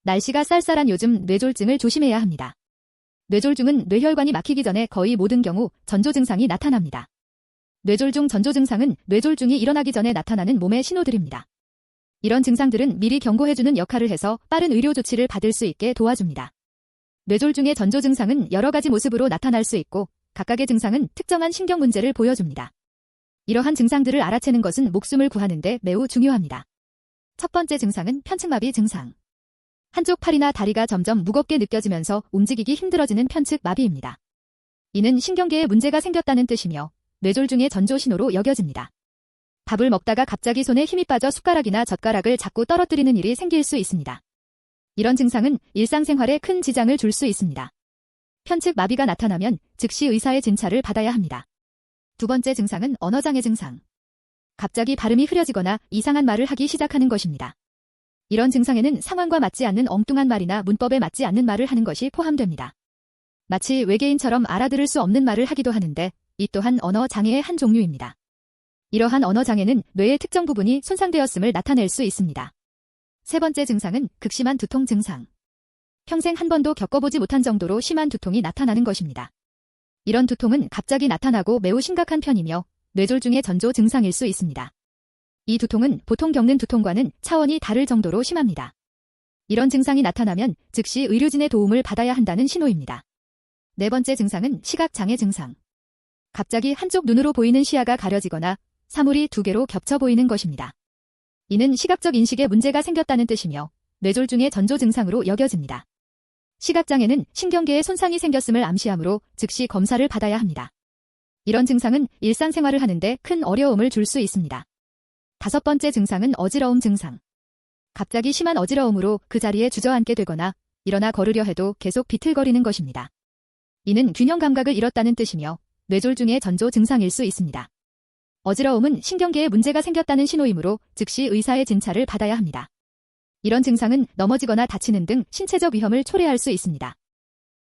날씨가 쌀쌀한 요즘 뇌졸중을 조심해야 합니다. 뇌졸중은 뇌혈관이 막히기 전에 거의 모든 경우 전조 증상이 나타납니다. 뇌졸중 전조 증상은 뇌졸중이 일어나기 전에 나타나는 몸의 신호들입니다. 이런 증상들은 미리 경고해주는 역할을 해서 빠른 의료 조치를 받을 수 있게 도와줍니다. 뇌졸중의 전조 증상은 여러 가지 모습으로 나타날 수 있고 각각의 증상은 특정한 신경 문제를 보여줍니다. 이러한 증상들을 알아채는 것은 목숨을 구하는 데 매우 중요합니다. 첫 번째 증상은 편측마비 증상. 한쪽 팔이나 다리가 점점 무겁게 느껴지면서 움직이기 힘들어지는 편측마비입니다. 이는 신경계에 문제가 생겼다는 뜻이며 뇌졸중의 전조 신호로 여겨집니다. 밥을 먹다가 갑자기 손에 힘이 빠져 숟가락이나 젓가락을 자꾸 떨어뜨리는 일이 생길 수 있습니다. 이런 증상은 일상생활에 큰 지장을 줄 수 있습니다. 편측마비가 나타나면 즉시 의사의 진찰을 받아야 합니다. 두 번째 증상은 언어장애 증상. 갑자기 발음이 흐려지거나 이상한 말을 하기 시작하는 것입니다. 이런 증상에는 상황과 맞지 않는 엉뚱한 말이나 문법에 맞지 않는 말을 하는 것이 포함됩니다. 마치 외계인처럼 알아들을 수 없는 말을 하기도 하는데 이 또한 언어장애의 한 종류입니다. 이러한 언어장애는 뇌의 특정 부분이 손상되었음을 나타낼 수 있습니다. 세 번째 증상은 극심한 두통 증상. 평생 한 번도 겪어보지 못한 정도로 심한 두통이 나타나는 것입니다. 이런 두통은 갑자기 나타나고 매우 심각한 편이며 뇌졸중의 전조 증상일 수 있습니다. 이 두통은 보통 겪는 두통과는 차원이 다를 정도로 심합니다. 이런 증상이 나타나면 즉시 의료진의 도움을 받아야 한다는 신호입니다. 네 번째 증상은 시각장애 증상. 갑자기 한쪽 눈으로 보이는 시야가 가려지거나 사물이 두 개로 겹쳐 보이는 것입니다. 이는 시각적 인식에 문제가 생겼다는 뜻이며 뇌졸중의 전조 증상으로 여겨집니다. 시각장애는 신경계에 손상이 생겼음을 암시하므로 즉시 검사를 받아야 합니다. 이런 증상은 일상생활을 하는데 큰 어려움을 줄 수 있습니다. 다섯 번째 증상은 어지러움 증상. 갑자기 심한 어지러움으로 그 자리에 주저앉게 되거나 일어나 걸으려 해도 계속 비틀거리는 것입니다. 이는 균형 감각을 잃었다는 뜻이며 뇌졸중의 전조 증상일 수 있습니다. 어지러움은 신경계에 문제가 생겼다는 신호이므로 즉시 의사의 진찰을 받아야 합니다. 이런 증상은 넘어지거나 다치는 등 신체적 위험을 초래할 수 있습니다.